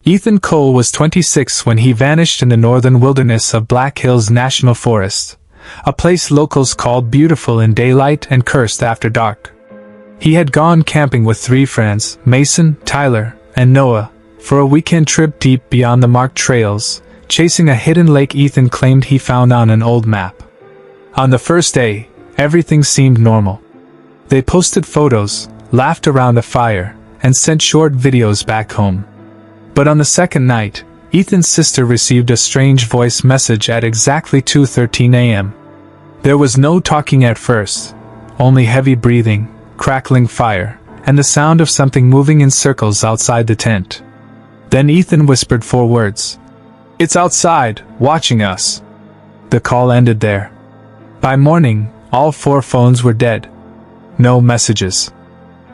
Ethan Cole was 26 when he vanished in the northern wilderness of Black Hills National Forest, a place locals called beautiful in daylight and cursed after dark. He had gone camping with 3 friends, Mason, Tyler, and Noah, for a weekend trip deep beyond the marked trails, chasing a hidden lake Ethan claimed he found on an old map. On the first day, everything seemed normal. They posted photos, laughed around a fire, and sent short videos back home. But on the second night, Ethan's sister received a strange voice message at exactly 2:13 a.m. There was no talking at first, only heavy breathing, crackling fire, and the sound of something moving in circles outside the tent. Then Ethan whispered 4 words. "It's outside, watching us." The call ended there. By morning, all 4 phones were dead. No messages.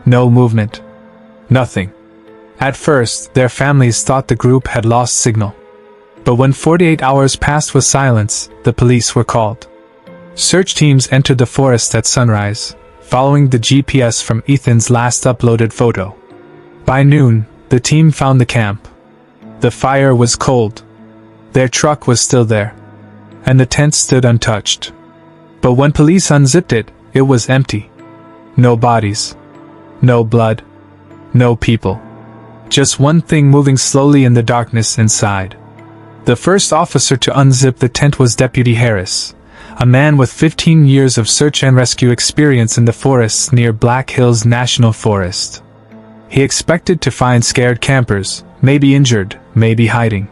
No movement. Nothing. At first, their families thought the group had lost signal. But when 48 hours passed with silence, the police were called. Search teams entered the forest at sunrise, following the GPS from Ethan's last uploaded photo. By noon, the team found the camp. The fire was cold. Their truck was still there. And the tent stood untouched. But when police unzipped it, it was empty. No bodies. No blood. No people. Just one thing moving slowly in the darkness inside. The first officer to unzip the tent was Deputy Harris, a man with 15 years of search and rescue experience in the forests near Black Hills National Forest. He expected to find scared campers, maybe injured, maybe hiding.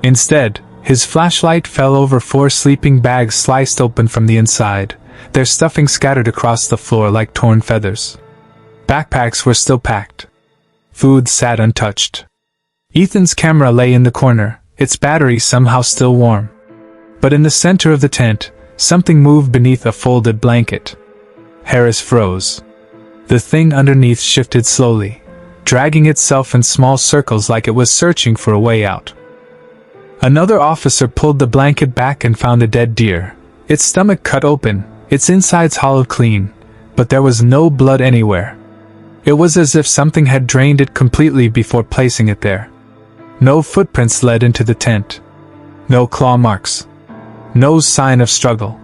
Instead, his flashlight fell over 4 sleeping bags sliced open from the inside, their stuffing scattered across the floor like torn feathers. Backpacks were still packed. Food sat untouched. Ethan's camera lay in the corner, its battery somehow still warm. But in the center of the tent, something moved beneath a folded blanket. Harris froze. The thing underneath shifted slowly, dragging itself in small circles like it was searching for a way out. Another officer pulled the blanket back and found a dead deer, its stomach cut open, its insides hollowed clean, but there was no blood anywhere. It was as if something had drained it completely before placing it there. No footprints led into the tent. No claw marks. No sign of struggle.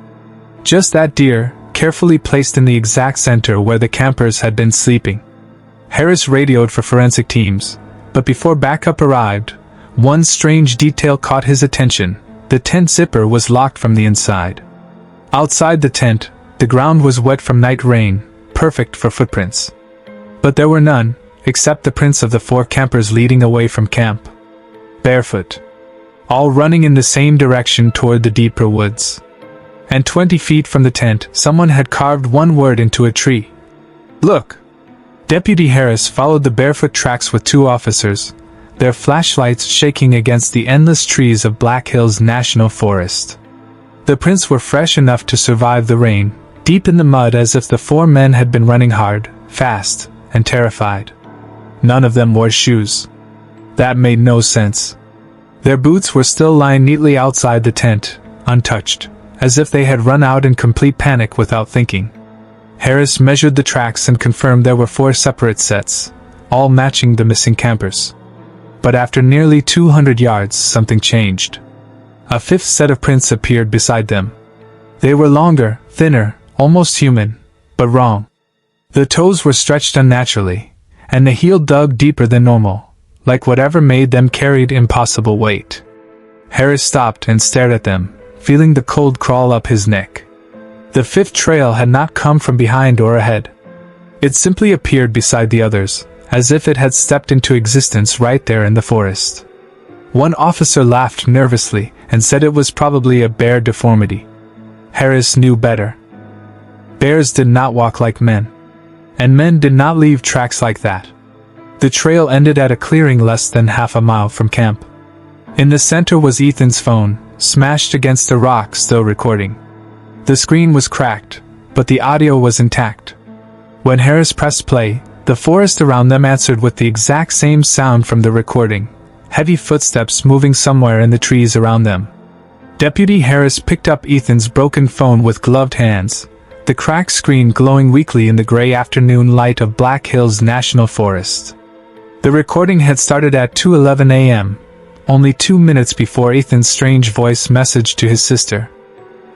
Just that deer, carefully placed in the exact center where the campers had been sleeping. Harris radioed for forensic teams, but before backup arrived, one strange detail caught his attention. The tent zipper was locked from the inside. Outside the tent, the ground was wet from night rain, perfect for footprints. But there were none, except the prints of the 4 campers leading away from camp. Barefoot. All running in the same direction toward the deeper woods. And 20 feet from the tent, someone had carved one word into a tree. "Look!" Deputy Harris followed the barefoot tracks with 2 officers, their flashlights shaking against the endless trees of Black Hills National Forest. The prints were fresh enough to survive the rain, deep in the mud as if the 4 men had been running hard, fast, and terrified. None of them wore shoes. That made no sense. Their boots were still lying neatly outside the tent, untouched, as if they had run out in complete panic without thinking. Harris measured the tracks and confirmed there were 4 separate sets, all matching the missing campers. But after nearly 200 yards, something changed. A 5th set of prints appeared beside them. They were longer, thinner, almost human, but wrong. The toes were stretched unnaturally, and the heel dug deeper than normal, like whatever made them carried impossible weight. Harris stopped and stared at them, feeling the cold crawl up his neck. The 5th trail had not come from behind or ahead. It simply appeared beside the others, as if it had stepped into existence right there in the forest. One officer laughed nervously and said it was probably a bear deformity. Harris knew better. Bears did not walk like men. And men did not leave tracks like that. The trail ended at a clearing less than half a mile from camp. In the center was Ethan's phone, smashed against a rock, still recording. The screen was cracked, but the audio was intact. When Harris pressed play, the forest around them answered with the exact same sound from the recording, heavy footsteps moving somewhere in the trees around them. Deputy Harris picked up Ethan's broken phone with gloved hands, the cracked screen glowing weakly in the gray afternoon light of Black Hills National Forest. The recording had started at 2:11 a.m., only 2 minutes before Ethan's strange voice message to his sister.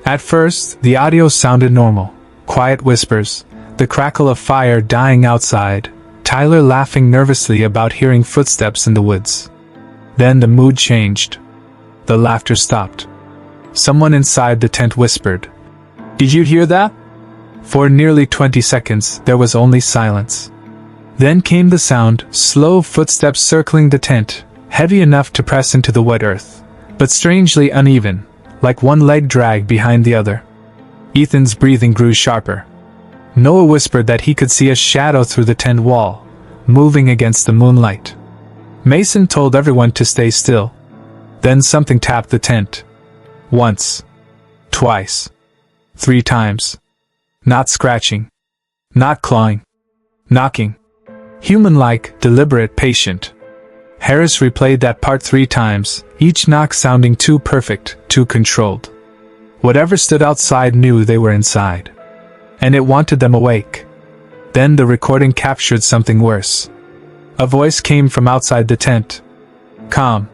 At first, the audio sounded normal. Quiet whispers, the crackle of fire dying outside, Tyler laughing nervously about hearing footsteps in the woods. Then the mood changed. The laughter stopped. Someone inside the tent whispered, "Did you hear that?" For nearly 20 seconds, there was only silence. Then came the sound, slow footsteps circling the tent, heavy enough to press into the wet earth, but strangely uneven, like one leg dragged behind the other. Ethan's breathing grew sharper. Noah whispered that he could see a shadow through the tent wall, moving against the moonlight. Mason told everyone to stay still. Then something tapped the tent. Once. Twice. 3 times. Not scratching. Not clawing. Knocking. Human-like, deliberate, patient. Harris replayed that part 3 times, each knock sounding too perfect, too controlled. Whatever stood outside knew they were inside. And it wanted them awake. Then the recording captured something worse. A voice came from outside the tent. Calm.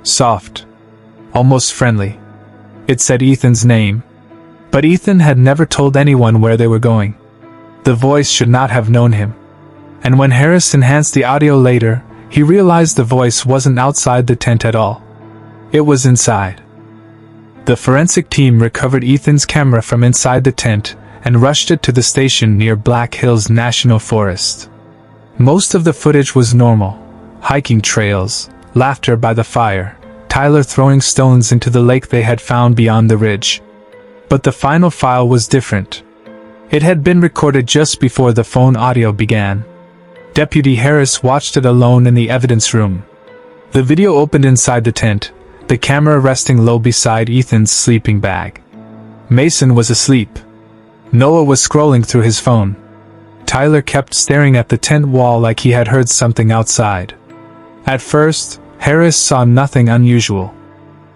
Soft. Almost friendly. It said Ethan's name. But Ethan had never told anyone where they were going. The voice should not have known him. And when Harris enhanced the audio later, he realized the voice wasn't outside the tent at all. It was inside. The forensic team recovered Ethan's camera from inside the tent and rushed it to the station near Black Hills National Forest. Most of the footage was normal. Hiking trails, laughter by the fire, Tyler throwing stones into the lake they had found beyond the ridge. But the final file was different. It had been recorded just before the phone audio began. Deputy Harris watched it alone in the evidence room. The video opened inside the tent, the camera resting low beside Ethan's sleeping bag. Mason was asleep. Noah was scrolling through his phone. Tyler kept staring at the tent wall like he had heard something outside. At first, Harris saw nothing unusual.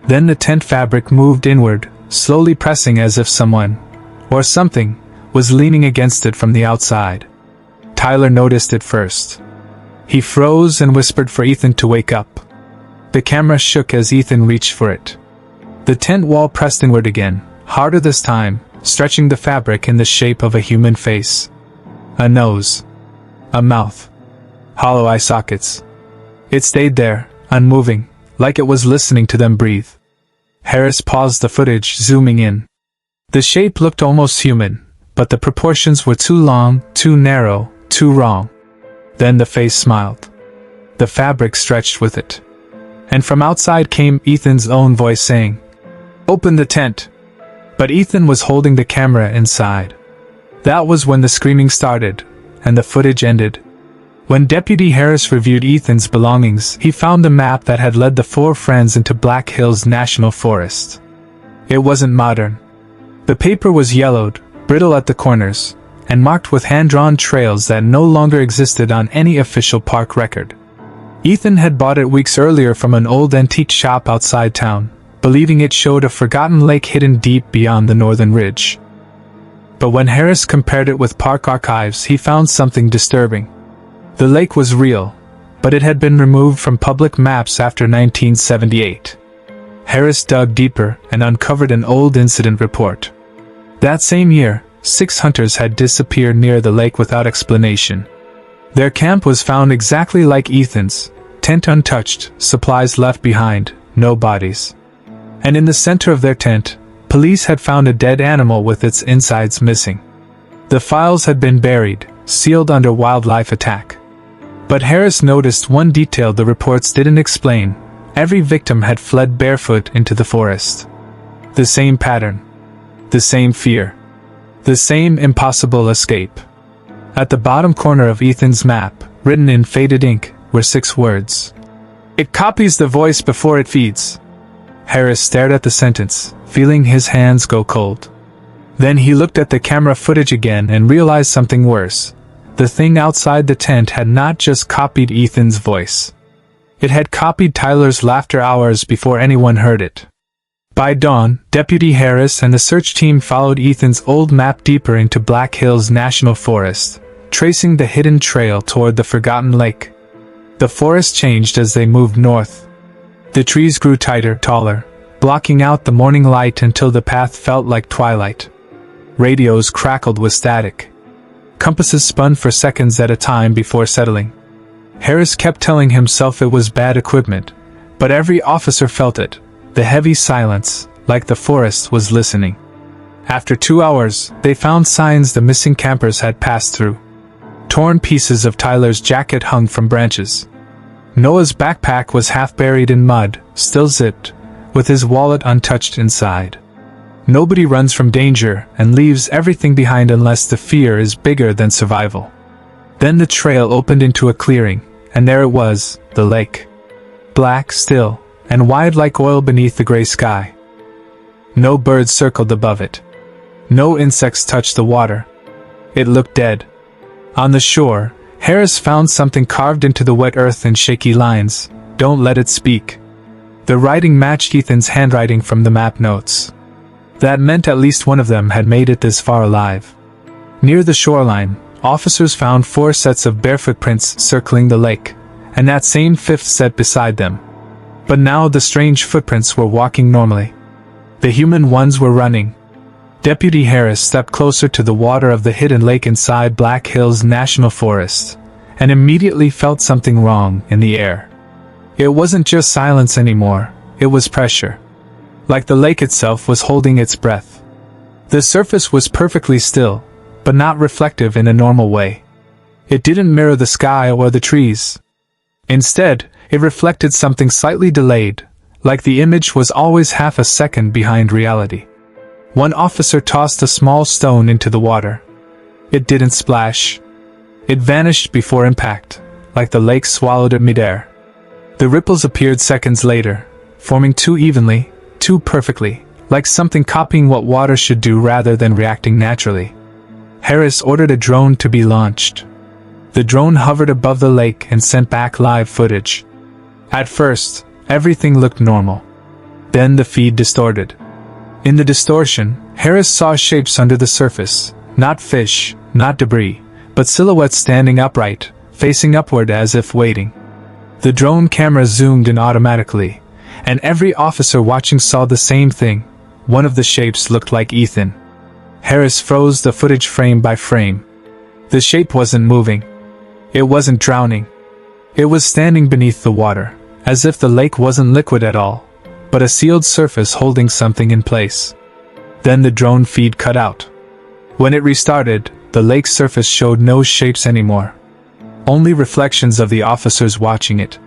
Then the tent fabric moved inward, slowly pressing as if someone, or something, was leaning against it from the outside. Tyler noticed it first. He froze and whispered for Ethan to wake up. The camera shook as Ethan reached for it. The tent wall pressed inward again, harder this time, stretching the fabric in the shape of a human face. A nose. A mouth. Hollow eye sockets. It stayed there, unmoving, like it was listening to them breathe. Harris paused the footage, zooming in. The shape looked almost human, but the proportions were too long, too narrow, too wrong. Then the face smiled. The fabric stretched with it. And from outside came Ethan's own voice saying, "Open the tent." But Ethan was holding the camera inside. That was when the screaming started, and the footage ended. When Deputy Harris reviewed Ethan's belongings, he found a map that had led the 4 friends into Black Hills National Forest. It wasn't modern. The paper was yellowed, brittle at the corners, and marked with hand-drawn trails that no longer existed on any official park record. Ethan had bought it weeks earlier from an old antique shop outside town, believing it showed a forgotten lake hidden deep beyond the northern ridge. But when Harris compared it with park archives, he found something disturbing. The lake was real, but it had been removed from public maps after 1978. Harris dug deeper and uncovered an old incident report. That same year, 6 hunters had disappeared near the lake without explanation. Their camp was found exactly like Ethan's, tent untouched, supplies left behind, no bodies. And in the center of their tent, police had found a dead animal with its insides missing. The files had been buried, sealed under wildlife attack. But Harris noticed one detail the reports didn't explain. Every victim had fled barefoot into the forest. The same pattern. The same fear. The same impossible escape. At the bottom corner of Ethan's map, written in faded ink, were 6 words. "It copies the voice before it feeds." Harris stared at the sentence, feeling his hands go cold. Then he looked at the camera footage again and realized something worse. The thing outside the tent had not just copied Ethan's voice. It had copied Tyler's laughter hours before anyone heard it. By dawn, Deputy Harris and the search team followed Ethan's old map deeper into Black Hills National Forest, tracing the hidden trail toward the forgotten lake. The forest changed as they moved north. The trees grew tighter, taller, blocking out the morning light until the path felt like twilight. Radios crackled with static. Compasses spun for seconds at a time before settling. Harris kept telling himself it was bad equipment, but every officer felt it, the heavy silence, like the forest was listening. After 2 hours, they found signs the missing campers had passed through. Torn pieces of Tyler's jacket hung from branches. Noah's backpack was half buried in mud, still zipped, with his wallet untouched inside. Nobody runs from danger and leaves everything behind unless the fear is bigger than survival. Then the trail opened into a clearing, and there it was, the lake. Black, still, and wide like oil beneath the gray sky. No birds circled above it. No insects touched the water. It looked dead. On the shore, Harris found something carved into the wet earth in shaky lines. "Don't let it speak." The writing matched Ethan's handwriting from the map notes. That meant at least one of them had made it this far alive. Near the shoreline, officers found 4 sets of barefoot prints circling the lake, and that same 5th set beside them. But now the strange footprints were walking normally. The human ones were running. Deputy Harris stepped closer to the water of the hidden lake inside Black Hills National Forest, and immediately felt something wrong in the air. It wasn't just silence anymore, it was pressure. Like the lake itself was holding its breath. The surface was perfectly still, but not reflective in a normal way. It didn't mirror the sky or the trees. Instead, it reflected something slightly delayed, like the image was always half a second behind reality. One officer tossed a small stone into the water. It didn't splash. It vanished before impact, like the lake swallowed it midair. The ripples appeared seconds later, forming too evenly, too perfectly, like something copying what water should do rather than reacting naturally. Harris ordered a drone to be launched. The drone hovered above the lake and sent back live footage. At first, everything looked normal. Then the feed distorted. In the distortion, Harris saw shapes under the surface, not fish, not debris, but silhouettes standing upright, facing upward as if waiting. The drone camera zoomed in automatically, and every officer watching saw the same thing. One of the shapes looked like Ethan. Harris froze the footage frame by frame. The shape wasn't moving. It wasn't drowning. It was standing beneath the water, as if the lake wasn't liquid at all, but a sealed surface holding something in place. Then the drone feed cut out. When it restarted, the lake's surface showed no shapes anymore. Only reflections of the officers watching it.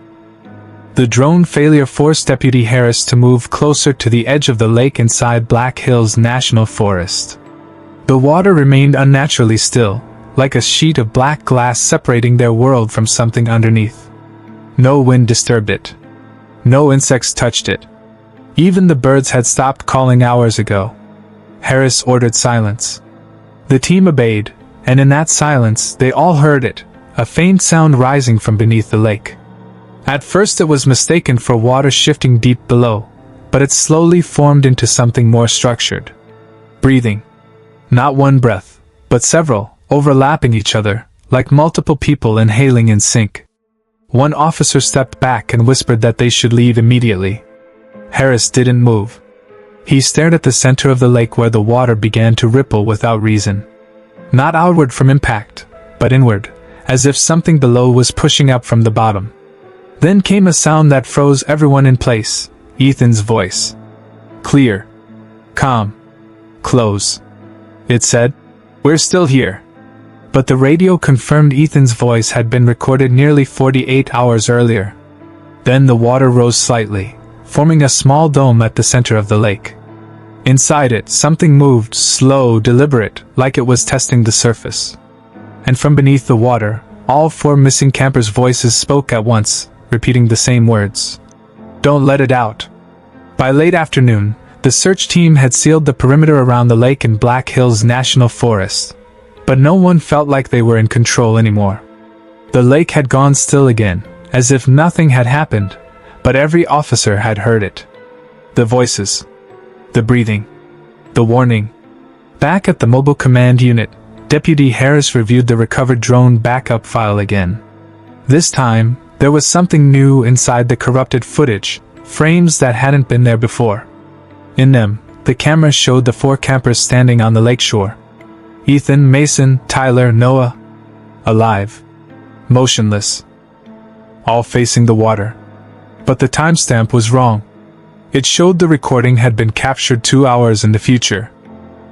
The drone failure forced Deputy Harris to move closer to the edge of the lake inside Black Hills National Forest. The water remained unnaturally still, like a sheet of black glass separating their world from something underneath. No wind disturbed it. No insects touched it. Even the birds had stopped calling hours ago. Harris ordered silence. The team obeyed, and in that silence they all heard it, a faint sound rising from beneath the lake. At first it was mistaken for water shifting deep below, but it slowly formed into something more structured. Breathing. Not one breath, but several, overlapping each other, like multiple people inhaling in sync. One officer stepped back and whispered that they should leave immediately. Harris didn't move. He stared at the center of the lake where the water began to ripple without reason. Not outward from impact, but inward, as if something below was pushing up from the bottom. Then came a sound that froze everyone in place, Ethan's voice. Clear. Calm. Close. It said, "We're still here." But the radio confirmed Ethan's voice had been recorded nearly 48 hours earlier. Then the water rose slightly, forming a small dome at the center of the lake. Inside it, something moved, slow, deliberate, like it was testing the surface. And from beneath the water, all 4 missing campers' voices spoke at once, repeating the same words. "Don't let it out." By late afternoon, the search team had sealed the perimeter around the lake in Black Hills National Forest. But no one felt like they were in control anymore. The lake had gone still again, as if nothing had happened, but every officer had heard it. The voices. The breathing. The warning. Back at the mobile command unit, Deputy Harris reviewed the recovered drone backup file again. This time, There was something new inside the corrupted footage, frames that hadn't been there before. In them, the camera showed the 4 campers standing on the lakeshore. Ethan, Mason, Tyler, Noah. Alive. Motionless. All facing the water. But the timestamp was wrong. It showed the recording had been captured 2 hours in the future.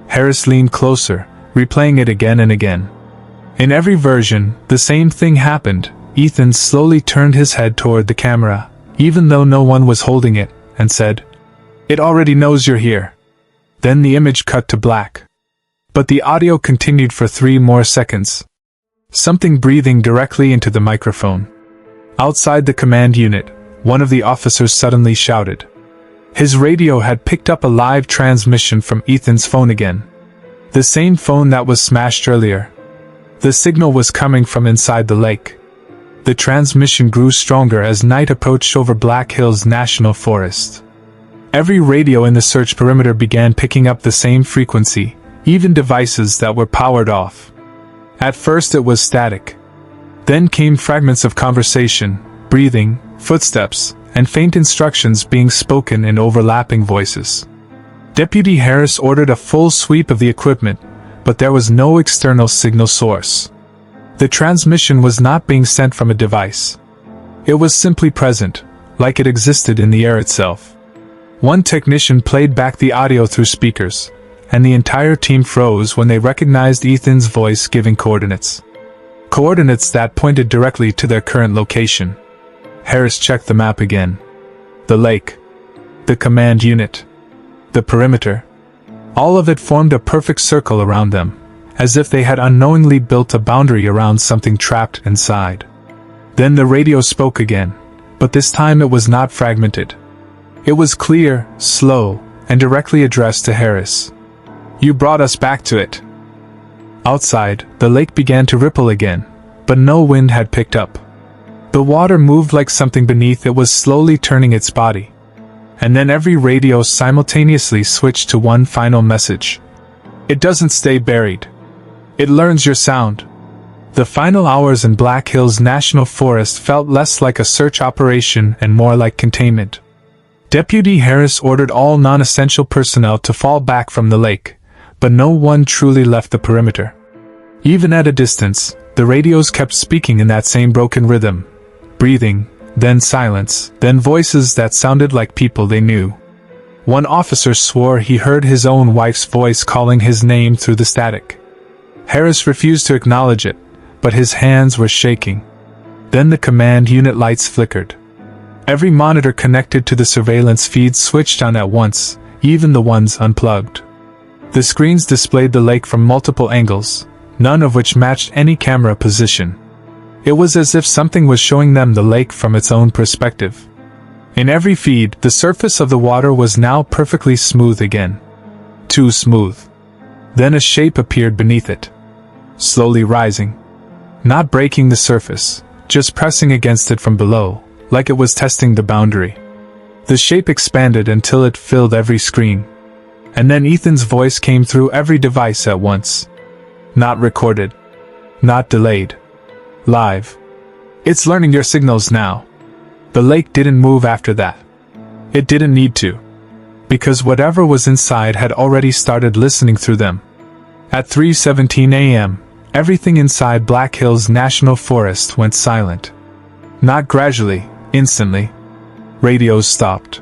Harris leaned closer, replaying it again and again. In every version, the same thing happened. Ethan slowly turned his head toward the camera, even though no one was holding it, and said, "It already knows you're here." Then the image cut to black. But the audio continued for 3 more seconds. Something breathing directly into the microphone. Outside the command unit, one of the officers suddenly shouted. His radio had picked up a live transmission from Ethan's phone again. The same phone that was smashed earlier. The signal was coming from inside the lake. The transmission grew stronger as night approached over Black Hills National Forest. Every radio in the search perimeter began picking up the same frequency, even devices that were powered off. At first it was static. Then came fragments of conversation, breathing, footsteps, and faint instructions being spoken in overlapping voices. Deputy Harris ordered a full sweep of the equipment, but there was no external signal source. The transmission was not being sent from a device. It was simply present, like it existed in the air itself. One technician played back the audio through speakers, and the entire team froze when they recognized Ethan's voice giving coordinates. Coordinates that pointed directly to their current location. Harris checked the map again. The lake. The command unit. The perimeter. All of it formed a perfect circle around them, as if they had unknowingly built a boundary around something trapped inside. Then the radio spoke again, but this time it was not fragmented. It was clear, slow, and directly addressed to Harris. "You brought us back to it." Outside, the lake began to ripple again, but no wind had picked up. The water moved like something beneath it was slowly turning its body. And then every radio simultaneously switched to one final message. "It doesn't stay buried. It learns your sound." The final hours in Black Hills National Forest felt less like a search operation and more like containment. Deputy Harris ordered all non-essential personnel to fall back from the lake, but no one truly left the perimeter. Even at a distance, the radios kept speaking in that same broken rhythm. Breathing, then silence, then voices that sounded like people they knew. One officer swore he heard his own wife's voice calling his name through the static. Harris refused to acknowledge it, but his hands were shaking. Then the command unit lights flickered. Every monitor connected to the surveillance feed switched on at once, even the ones unplugged. The screens displayed the lake from multiple angles, none of which matched any camera position. It was as if something was showing them the lake from its own perspective. In every feed, the surface of the water was now perfectly smooth again. Too smooth. Then a shape appeared beneath it. Slowly rising. Not breaking the surface, just pressing against it from below, like it was testing the boundary. The shape expanded until it filled every screen. And then Ethan's voice came through every device at once. Not recorded. Not delayed. Live. "It's learning your signals now." The lake didn't move after that. It didn't need to. Because whatever was inside had already started listening through them. At 3:17 a.m., everything inside Black Hills National Forest went silent. Not gradually, instantly. Radios stopped.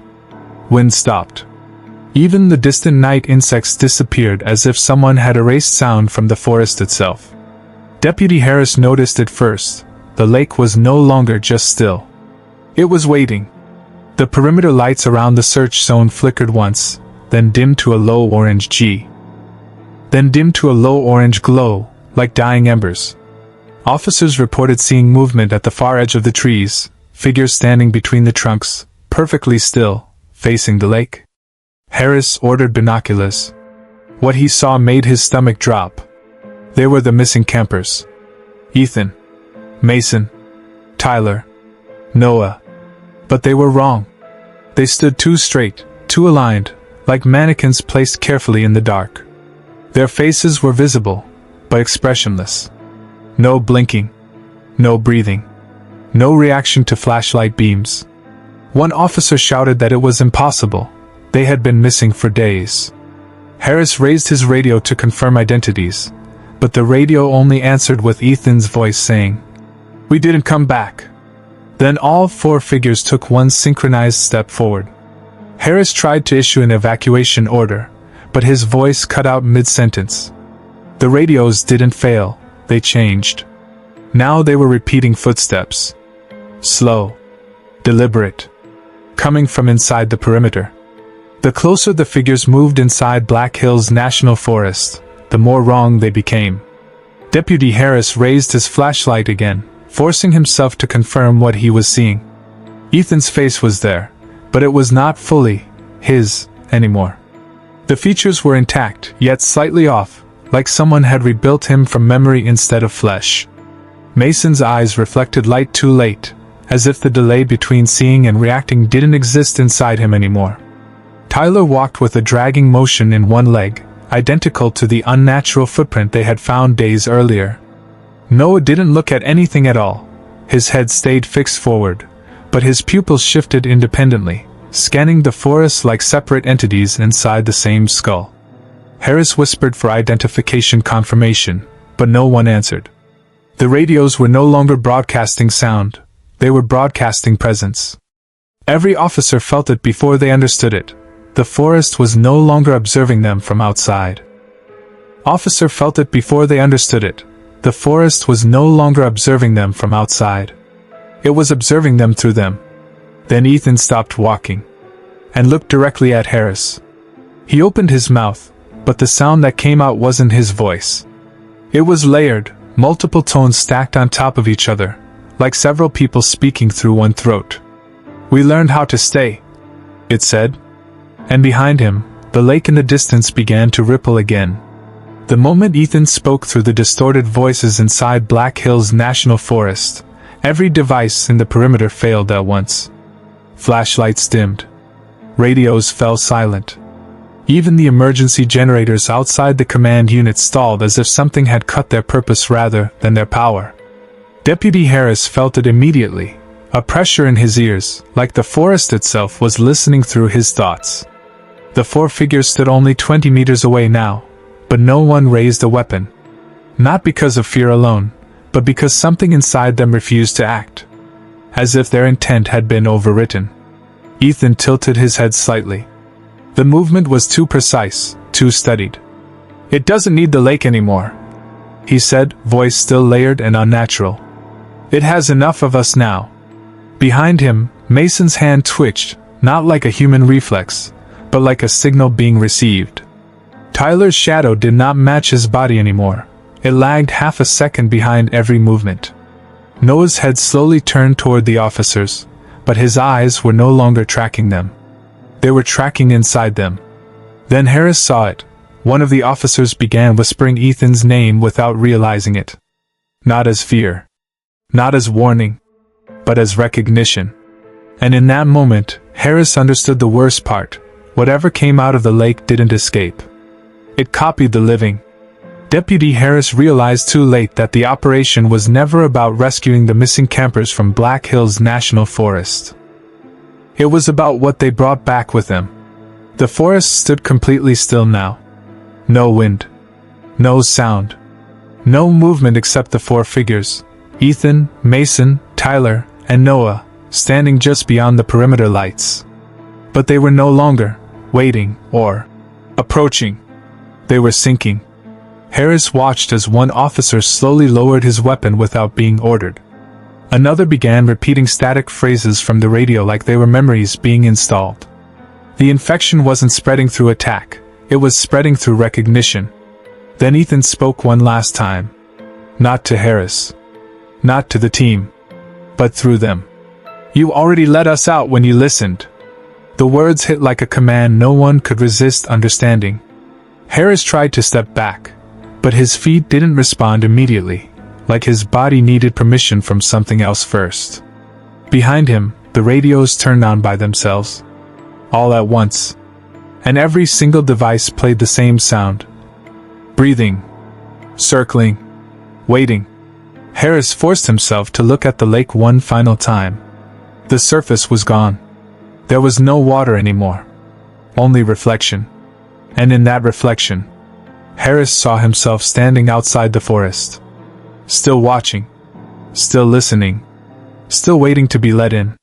Wind stopped. Even the distant night insects disappeared as if someone had erased sound from the forest itself. Deputy Harris noticed it first. The lake was no longer just still. It was waiting. The perimeter lights around the search zone flickered once, then dimmed to a low orange G. Then dimmed to a low orange glow, like dying embers. Officers reported seeing movement at the far edge of the trees, figures standing between the trunks, perfectly still, facing the lake. Harris ordered binoculars. What he saw made his stomach drop. They were the missing campers. Ethan, Mason, Tyler, Noah. But they were wrong. They stood too straight, too aligned, like mannequins placed carefully in the dark. Their faces were visible, but expressionless. No blinking. No breathing. No reaction to flashlight beams. One officer shouted that it was impossible. They had been missing for days. Harris raised his radio to confirm identities, but the radio only answered with Ethan's voice saying, "We didn't come back." Then all four figures took one synchronized step forward. Harris tried to issue an evacuation order, but his voice cut out mid-sentence. The radios didn't fail, they changed. Now they were repeating footsteps. Slow. Deliberate. Coming from inside the perimeter. The closer the figures moved inside Black Hills National Forest, the more wrong they became. Deputy Harris raised his flashlight again, forcing himself to confirm what he was seeing. Ethan's face was there, but it was not fully his anymore. The features were intact, yet slightly off, like someone had rebuilt him from memory instead of flesh. Mason's eyes reflected light too late, as if the delay between seeing and reacting didn't exist inside him anymore. Tyler walked with a dragging motion in one leg, identical to the unnatural footprint they had found days earlier. Noah didn't look at anything at all. His head stayed fixed forward, but his pupils shifted independently, scanning the forest like separate entities inside the same skull. Harris whispered for identification confirmation, but no one answered. The radios were no longer broadcasting sound, they were broadcasting presence. Every officer felt it before they understood it. The forest was no longer observing them from outside. Officer felt it before they understood it. The forest was no longer observing them from outside. It was observing them through them. Then Ethan stopped walking and looked directly at Harris. He opened his mouth, but the sound that came out wasn't his voice. It was layered, multiple tones stacked on top of each other, like several people speaking through one throat. "We learned how to stay," it said. And behind him, the lake in the distance began to ripple again. The moment Ethan spoke through the distorted voices inside Black Hills National Forest, every device in the perimeter failed at once. Flashlights dimmed. Radios fell silent. Even the emergency generators outside the command unit stalled as if something had cut their purpose rather than their power. Deputy Harris felt it immediately, a pressure in his ears, like the forest itself was listening through his thoughts. The four figures stood only 20 meters away now, but no one raised a weapon. Not because of fear alone, but because something inside them refused to act. As if their intent had been overwritten. Ethan tilted his head slightly. The movement was too precise, too studied. "It doesn't need the lake anymore," he said, voice still layered and unnatural. "It has enough of us now." Behind him, Mason's hand twitched, not like a human reflex, but like a signal being received. Tyler's shadow did not match his body anymore. It lagged half a second behind every movement. Noah's head slowly turned toward the officers, but his eyes were no longer tracking them. They were tracking inside them. Then Harris saw it. One of the officers began whispering Ethan's name without realizing it. Not as fear. Not as warning. But as recognition. And in that moment, Harris understood the worst part. Whatever came out of the lake didn't escape. It copied the living. Deputy Harris realized too late that the operation was never about rescuing the missing campers from Black Hills National Forest. It was about what they brought back with them. The forest stood completely still now. No wind. No sound. No movement except the four figures, Ethan, Mason, Tyler, and Noah, standing just beyond the perimeter lights. But they were no longer waiting or approaching. They were sinking. Harris watched as one officer slowly lowered his weapon without being ordered. Another began repeating static phrases from the radio like they were memories being installed. The infection wasn't spreading through attack, it was spreading through recognition. Then Ethan spoke one last time. Not to Harris. Not to the team. But through them. "You already let us out when you listened." The words hit like a command no one could resist understanding. Harris tried to step back, but his feet didn't respond immediately, like his body needed permission from something else first. Behind him, the radios turned on by themselves. All at once. And every single device played the same sound. Breathing. Circling. Waiting. Harris forced himself to look at the lake one final time. The surface was gone. There was no water anymore. Only reflection. And in that reflection, Harris saw himself standing outside the forest. Still watching. Still listening. Still waiting to be let in.